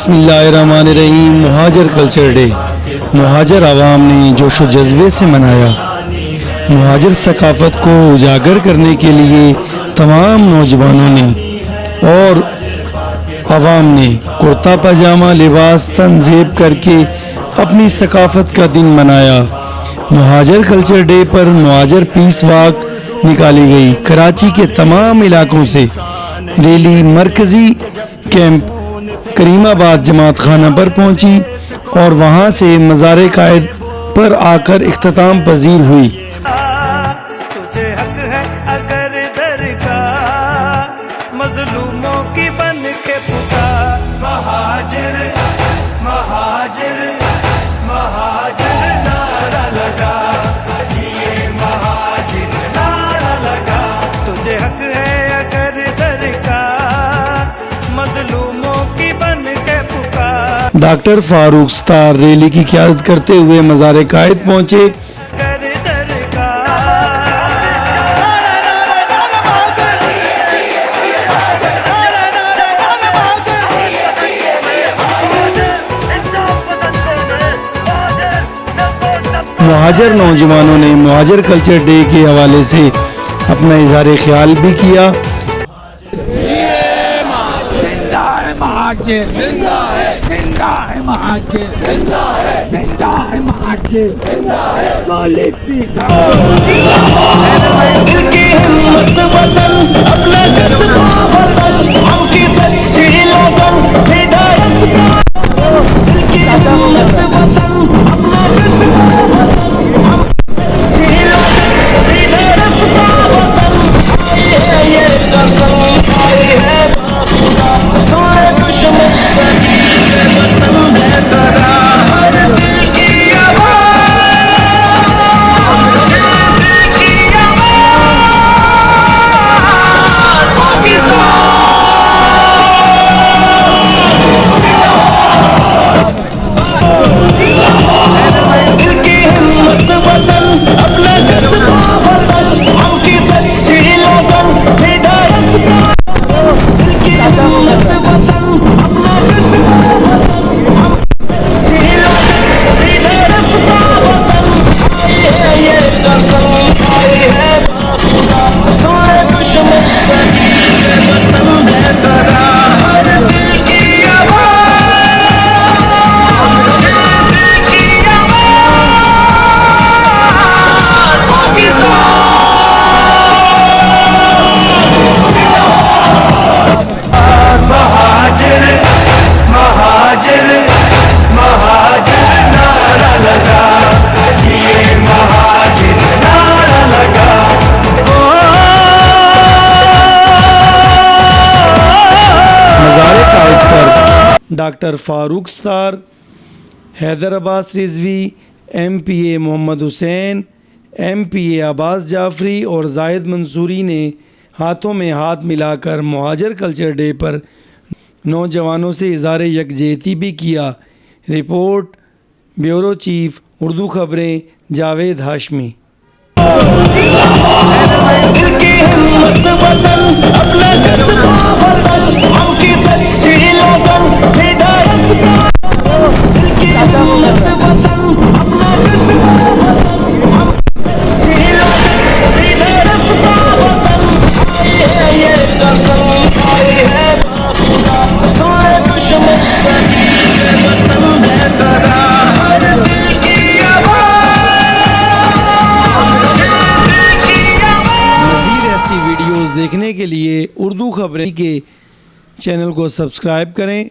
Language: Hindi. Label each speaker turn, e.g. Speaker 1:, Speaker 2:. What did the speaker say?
Speaker 1: बिस्मिल्लाहिर्रहमानिर्रहीम। मुहाजिर कल्चर डे मुहाजिर आवाम ने जोश व जज्बे से मनाया। मुहाजिर सकाफ़त को उजागर करने के लिए तमाम नौजवानों ने और आवाम ने कुर्ता पजामा लिबास तंज़ेब करके अपनी सकाफ़त का दिन मनाया। मुहाजिर कल्चर डे पर मुहाजिर पीस वॉक निकाली गई। कराची के तमाम इलाकों से रैली मरकज़ी कैंप करीमाबाद जमात खाना पर पहुंची और वहां से मज़ार कायद पर आकर इख्तिताम पजीर हुई।
Speaker 2: तुझे हक है अगर दर का मजलूमों की बन के पुकार। महाजिर महाजिर महाजिर नारा लगा, ये महाजिर नारा लगा। तुझे हक है अगर दर का मजलूमों की बन के पुकार।
Speaker 1: डॉक्टर फारूक स्टार रैली की क़यादत करते हुए मज़ार कायद पहुंचे। मुहाजिर नौजवानों ने मुहाजिर कल्चर डे के हवाले से अपना इज़हार ख्याल भी किया।
Speaker 3: महाजिर जिंदा है, जिंदा है महाजिर, जिंदा है, जिंदा है महाजिर, जिंदा है काले पीका। दिल की हिम्मत वतन, अपना जज्बा वतन, हमकी सच्ची लगन, सीधा रास्ता। दिल की हिम्मत वतन, अपना जज्बा वतन, हमकी सच्ची लगन, सीधा रास्ता वतन। ये कसम खाई है खुदा, सुन दुश्मन सही के वतन है सदा। हर दिल की आवाज़, दिल की आवाज़ पाकिस्तान। दिल की हिम्मत वतन, अपना जज्बा वतन, हमकी सच्ची लगन, सीधा रास्ता। दिल की हिम्मत वतन, अपना जज्बा वतन, हमकी सच्ची लगन, सीधा रास्ता वतन। ये कसम खाई है खुदा, सुन दुश्मन सही के वतन है सदा। हर दिल की आवाज़, दिल की आवाज़ पाकिस्तान।
Speaker 2: महाजिर महाजिर महाजिर नारा लगा, ये महाजिर नारा लगा।
Speaker 1: मज़ार कायद पर doctor Farooq Sattar, Haider Abbas Rizvi, MPA Mohammad Hussain, MPA Abbas Jafri और जाहिद मंसूरी ने हाथों में हाथ मिलाकर मुहाजिर कल्चर डे पर नौजवानों से इज़हार यकजहती भी किया। रिपोर्ट ब्यूरो चीफ उर्दू खबरें जावेद हाशमी।
Speaker 2: दिल की हिम्मत वतन, अपना जज्बा वतन, हमकी सच्ची लगन, सीधा रास्ता। दिल की हिम्मत वतन, अपना जज्बा वतन, हमकी सच्ची लगन, सीधा रास्ता वतन। ये कसम खाई है खुदा, सुन दुश्मन सही के वतन है सदा। हर दिल की आवाज़, दिल की आवाज़।
Speaker 1: मज़ीद ऐसी वीडियोज़ देखने के लिए उर्दू खबरें के चैनल को सब्सक्राइब करें